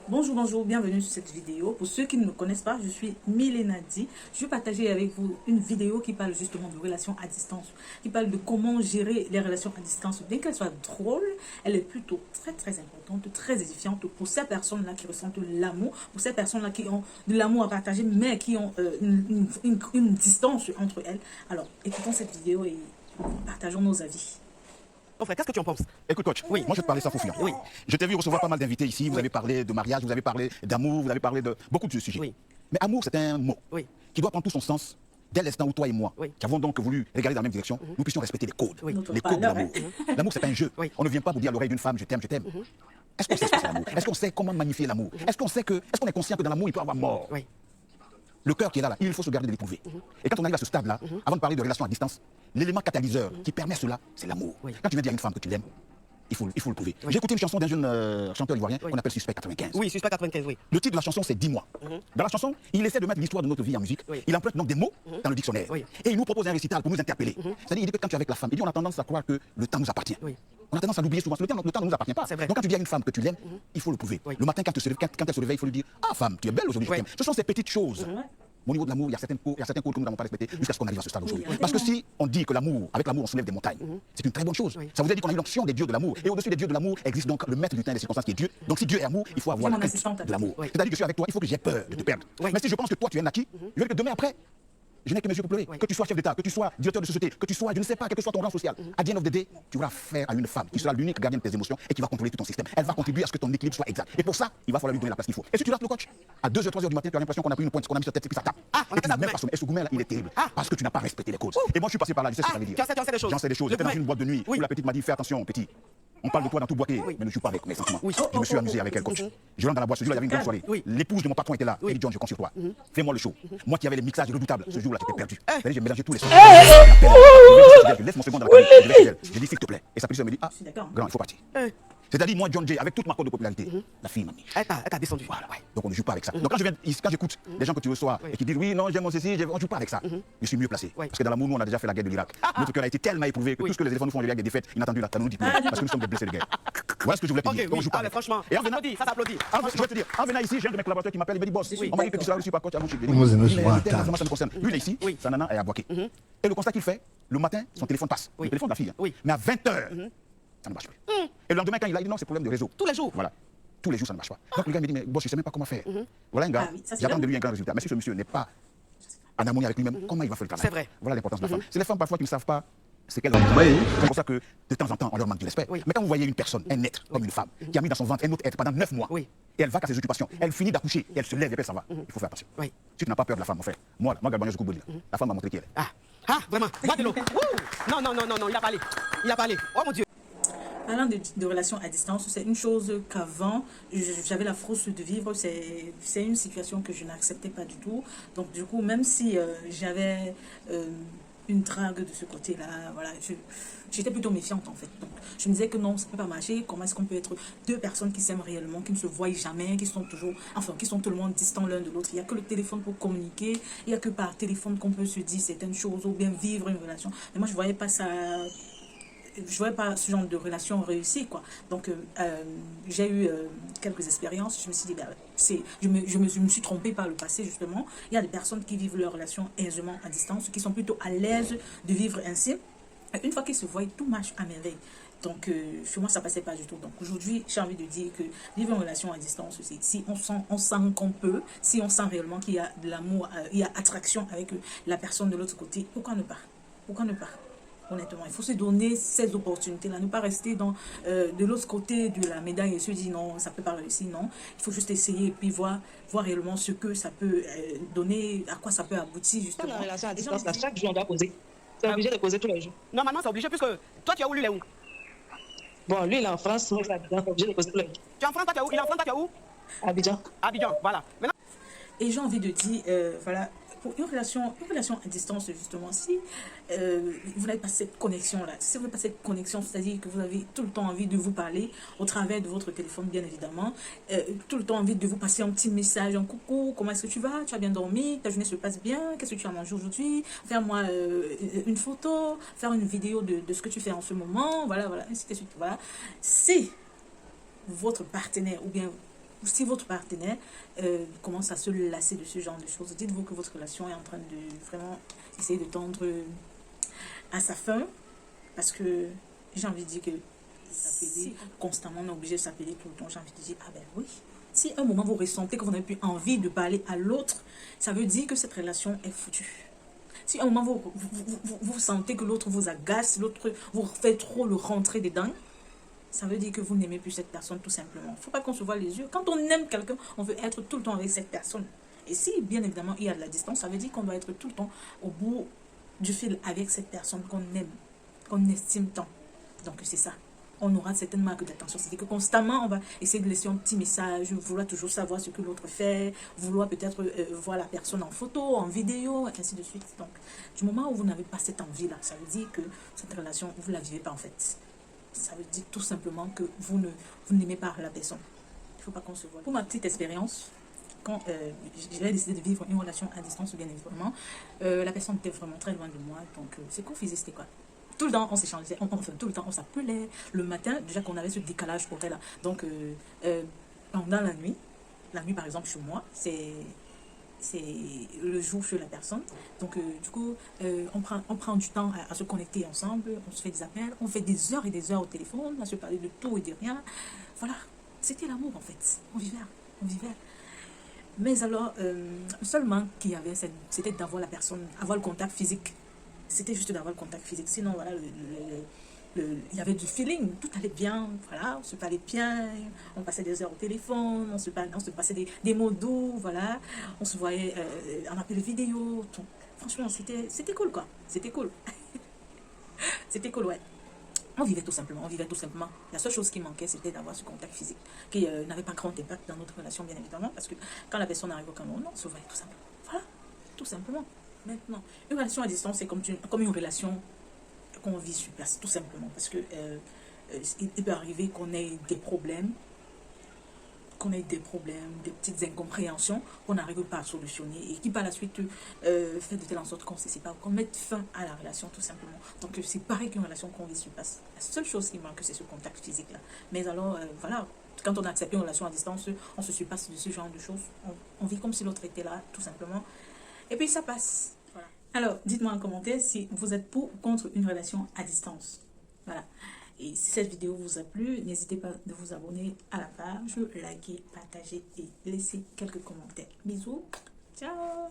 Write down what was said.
Bonjour, bonjour, bienvenue sur cette vidéo. Pour ceux qui ne me connaissent pas, je suis Milenadi. Je vais partager avec vous une vidéo qui parle justement de relations à distance, qui parle de comment gérer les relations à distance. Bien qu'elle soit drôle, elle est plutôt très importante, très édifiante pour ces personnes-là qui ressentent l'amour, pour ces personnes-là qui ont de l'amour à partager, mais qui ont une distance entre elles. Alors, écoutons cette vidéo et partageons nos avis. Frère, qu'est-ce que tu en penses? Écoute, coach, Oui. moi je vais te parler sans faux fuyant. Oui. Je t'ai vu recevoir pas mal d'invités ici. Vous avez parlé de mariage, vous avez parlé d'amour, vous avez parlé de beaucoup de sujets. Oui. Mais amour, c'est un mot Oui. qui doit prendre tout son sens dès l'instant où toi et moi, Oui. qui avons donc voulu regarder dans la même direction, nous puissions respecter les codes. Oui. Notre Les codes de valeur, l'amour. L'amour, c'est pas un jeu. Oui. On ne vient pas pour dire à l'oreille d'une femme, je t'aime, je t'aime. Est-ce qu'on sait ce que c'est l'amour? Est-ce qu'on sait comment magnifier l'amour? Est-ce qu'on est conscient que dans l'amour, il peut y avoir mort? Oui. Le cœur qui est là, il faut se garder de l'éprouver. Et quand on arrive à ce stade-là, avant de parler de relations à distance, l'élément catalyseur qui permet cela, c'est l'amour. Oui. Quand tu viens dire à une femme que tu l'aimes, il faut le prouver. J'ai écouté une chanson d'un jeune chanteur ivoirien qu'on appelle Suspect 95. Oui, Suspect 95, oui. Le titre de la chanson, c'est Dis-moi. Dans la chanson, il essaie de mettre l'histoire de notre vie en musique. Oui. Il emprunte donc des mots dans le dictionnaire. Oui. Et il nous propose un récital pour nous interpeller. C'est-à-dire, il dit que quand tu es avec la femme, il dit on a tendance à croire que le temps nous appartient. Oui. On a tendance à l'oublier souvent. Le temps ne nous appartient pas. C'est vrai. Donc quand tu dis à une femme que tu l'aimes, il faut le prouver. Oui. Le matin, quand elle se réveille, il faut lui dire ah femme, tu es belle aujourd'hui, je Oui. t'aime. Ce sont ces petites choses. Au niveau de l'amour, il y a certains codes que nous n'avons pas respectés jusqu'à ce qu'on arrive à ce stade aujourd'hui. Parce que si on dit que l'amour, avec l'amour, on soulève des montagnes, c'est une très bonne chose. Oui. Ça voudrait dire qu'on a eu l'onction des dieux de l'amour. Et au-dessus des dieux de l'amour existe donc le maître du temps et des circonstances qui est Dieu. Donc si Dieu est amour, il faut avoir Mon la crainte assistante a de dit. l'amour. Oui. C'est-à-dire que je suis avec toi, il faut que j'ai peur de te perdre. Oui. Mais si je pense que toi tu es naquis, je veux dire que demain après, je n'ai que mes yeux pour pleurer. Oui. Que tu sois chef d'État, que tu sois directeur de société, que tu sois, je ne sais pas, quel que soit ton rang social. À the end of the day, tu auras affaire à une femme qui sera l'unique gardienne de tes émotions et qui va contrôler tout ton système. Elle va contribuer à ce que ton équilibre soit exact. Et pour ça, il va falloir lui donner la place qu'il faut. Et si tu rates le coach, à 2h, 3h du matin, tu as l'impression qu'on a pris une pointe, qu'on a mis sur ta tête et puis ça tape. Ah, on et appelle tu ça n'as même gourmet. pas sommeil. Et ce gourmet là, il est terrible. Ah. Parce que tu n'as pas respecté les codes. Et moi, je suis passé par là, je sais ce que ça veut dire. Tu en sais des choses. J'en sais des choses. Le J'étais dans gourmet. une boîte de nuit Oui. où la petite m'a dit fais attention, petit. On parle de toi dans tout boîtier, mais ne joue pas avec mes sentiments. Oui. Je me suis amusé avec elle, coach. Je rentre dans la boîte, ce jour-là, il y avait une grande soirée. Oui. L'épouse de mon patron était là. Oui. Elle dit John, je compte sur toi. Fais-moi le show. Moi qui avais les mixages redoutables, ce jour-là, j'étais perdu. Eh. C'est-à-dire, j'ai mélangé tous les sons. Je laisse mon second dans la cabine. Je vais chez elle. Je dis s'il te plaît. Et sa petite sœur me dit ah, suis d'accord. grand, il faut partir. Eh. C'est-à-dire, moi, John Jay, avec toute ma cote de popularité, la fille m'a mis. Elle t'a descendu. Voilà. Donc on ne joue pas avec ça. Donc quand je viens ici, quand j'écoute les gens que tu reçois et qui disent oui, non, j'aime mon ceci, on ne joue pas avec ça. Je suis mieux placé. Oui. Parce que dans l'amour, nous, on a déjà fait la guerre de l'Irak. Notre cœur a été tellement éprouvé que Oui. tout ce que les éléphants nous font, les des défaites, inattendues, là, ça nous dit plus. Parce que nous sommes des blessés de guerre. Voilà ce que je voulais te Ok, dire. Donc, on oui. joue pas Ah, mais avec. franchement, Et en ça venant, s'applaudit, ça s'applaudit. je vais te dire, en venant ici, j'ai un de mes collaborateurs qui m'appelle, il me dit boss, Oui, on m'a dit que tu d'accord. seras reçu par coach à mon chiffre. Moi, je me suis Mais entendu. tellement ça me concerne. Lui, il est ici, Oui. sa nana est à Boaké. Et le constat qu'il fait, le matin, son téléphone passe. Oui. Le téléphone de la fille. Oui. Mais à 20h, ça ne marche plus. Et le lendemain, quand il a dit non, c'est problème de réseau. Tous les jours. Voilà. Tous les jours, ça ne marche pas. Donc le gars me dit, mais boss, je ne sais même pas comment faire. Voilà un gars, Ah oui, ça, c'est j'attends vrai. de lui un grand résultat. Mais si ce monsieur n'est pas en harmonie avec lui-même, comment il va faire le travail? C'est vrai. Voilà l'importance de la femme. C'est les femmes parfois qui ne savent pas ce qu'elles ont. C'est pour ça que de temps en temps, on leur manque de respect. Oui. Mais quand vous voyez une personne, un être, comme une femme, qui a mis dans son ventre un autre être pendant 9 mois, Oui. et elle va qu'à ses occupations, elle finit d'accoucher, et elle se lève et puis elle s'en va. Il faut faire attention. Oui. Si tu n'as pas peur de la femme, mon frère, moi, Gabagnon, je coupe la femme m'a montré qui elle est. Ah, ah, vraiment. Bois de l'eau. Non, non, non, non, non, il a parlé. Il a parlé. Oh mon Dieu. Parlant de relations à distance, c'est une chose qu'avant, j'avais la frousse de vivre. C'est une situation que je n'acceptais pas du tout. Donc, du coup, même si j'avais une drague de ce côté-là, voilà, j'étais plutôt méfiante en fait. Donc, je me disais que non, ça ne peut pas marcher. Comment est-ce qu'on peut être deux personnes qui s'aiment réellement, qui ne se voient jamais, qui sont toujours, enfin, qui sont tout le monde distants l'un de l'autre. Il n'y a que le téléphone pour communiquer. Il n'y a que par téléphone qu'on peut se dire certaines choses ou bien vivre une relation. Mais moi, je ne voyais pas ça. Je voyais pas ce genre de relation réussie, quoi. Donc j'ai eu quelques expériences. Je me suis dit, je me suis trompée par le passé, justement. Il y a des personnes qui vivent leur relation aisément à distance, qui sont plutôt à l'aise de vivre ainsi. Et une fois qu'ils se voient, tout marche à merveille. Donc, chez moi, ça passait pas du tout. Donc, aujourd'hui, j'ai envie de dire que vivre une relation à distance, c'est si on sent qu'on peut, si on sent réellement qu'il y a de l'amour, il y a attraction avec la personne de l'autre côté, pourquoi ne pas? Pourquoi ne pas? Honnêtement, il faut se donner ces opportunités-là, ne pas rester de l'autre côté de la médaille et se dire non, ça ne peut pas réussir, non. Il faut juste essayer et puis voir réellement ce que ça peut donner, à quoi ça peut aboutir, justement. Dans la relation à distance, là, chaque jour, on doit poser. C'est obligé de poser tous les jours. Normalement, c'est obligé puisque toi, tu es où, lui, il est où? Bon, lui, il est en France, moi, je suis à Abidjan, c'est obligé de poser tous les jours. Tu es en France, toi, tu es où? Il est en France, toi, tu es où? Abidjan. Abidjan, voilà. Maintenant, Et j'ai envie de dire, voilà, pour une relation à distance, justement, si vous n'avez pas cette connexion-là, si vous n'avez pas cette connexion, c'est-à-dire que vous avez tout le temps envie de vous parler au travers de votre téléphone, bien évidemment, tout le temps envie de vous passer un petit message, un coucou, comment est-ce que tu vas, tu as bien dormi, ta journée se passe bien, qu'est-ce que tu as mangé aujourd'hui, faire-moi une photo, faire une vidéo de ce que tu fais en ce moment, voilà, ainsi de suite, voilà. Si votre partenaire ou bien si votre partenaire commence à se lasser de ce genre de choses, dites-vous que votre relation est en train de vraiment essayer de tendre à sa fin, parce que j'ai envie de dire que s'appeler constamment, on est obligé de s'appeler tout le temps. J'ai envie de dire, ah ben oui. Si à un moment vous ressentez que vous n'avez plus envie de parler à l'autre, ça veut dire que cette relation est foutue. Si à un moment vous sentez que l'autre vous agace, l'autre vous fait trop le rentrer dedans, ça veut dire que vous n'aimez plus cette personne tout simplement. Il ne faut pas qu'on se voit les yeux. Quand on aime quelqu'un, on veut être tout le temps avec cette personne. Et si, bien évidemment, il y a de la distance, ça veut dire qu'on doit être tout le temps au bout du fil avec cette personne qu'on aime, qu'on estime tant. Donc c'est ça. On aura certaines marques d'attention. C'est-à-dire que constamment, on va essayer de laisser un petit message, vouloir toujours savoir ce que l'autre fait, vouloir peut-être voir la personne en photo, en vidéo, ainsi de suite. Donc, du moment où vous n'avez pas cette envie-là, ça veut dire que cette relation, vous ne la vivez pas en fait. Ça veut dire tout simplement que vous n'aimez pas la personne. Il ne faut pas qu'on se voit. Pour ma petite expérience, quand j'ai décidé de vivre une relation à distance, bien évidemment, la personne était vraiment très loin de moi. Donc, c'est qu'on faisait, c'était quoi? Tout le temps, on s'échangeait, enfin, tout le temps, on s'appelait. Le matin, déjà qu'on avait ce décalage horaire là. Donc, pendant la nuit, par exemple, chez moi, c'est le jour chez la personne. Donc, du coup, on prend du temps à se connecter ensemble, on se fait des appels, on fait des heures et des heures au téléphone, à se parler de tout et de rien. Voilà, c'était l'amour en fait. On vivait, on vivait. Mais alors, le seul manque qu'il y avait, c'était d'avoir la personne, avoir le contact physique. C'était juste d'avoir le contact physique. Sinon, voilà, il y avait du feeling, tout allait bien, voilà, on se parlait bien, on passait des heures au téléphone, on se passait des mots doux, voilà, on se voyait en appel vidéo, tout. Franchement, c'était cool, quoi, c'était cool. C'était cool, ouais. On vivait tout simplement, La seule chose qui manquait, c'était d'avoir ce contact physique, qui n'avait pas grand impact dans notre relation, bien évidemment, parce que quand la personne arrive au Cameroun, on se voyait tout simplement. Voilà, tout simplement. Maintenant, une relation à distance, c'est comme une relation qu'on vit sur place, tout simplement. Parce que il peut arriver qu'on ait des problèmes, des petites incompréhensions qu'on n'arrive pas à solutionner et qui par la suite fait de telle en sorte qu'on ne sait pas, qu'on mette fin à la relation tout simplement. Donc c'est pareil qu'une relation qu'on vit sur place. La seule chose qui manque, c'est ce contact physique là. Mais alors, voilà, quand on accepte une relation à distance, on se surpasse de ce genre de choses. On vit comme si l'autre était là, tout simplement. Et puis ça passe. Voilà. Alors, dites-moi en commentaire si vous êtes pour ou contre une relation à distance. Voilà. Et si cette vidéo vous a plu, n'hésitez pas de vous abonner à la page, liker, partager et laisser quelques commentaires. Bisous. Ciao.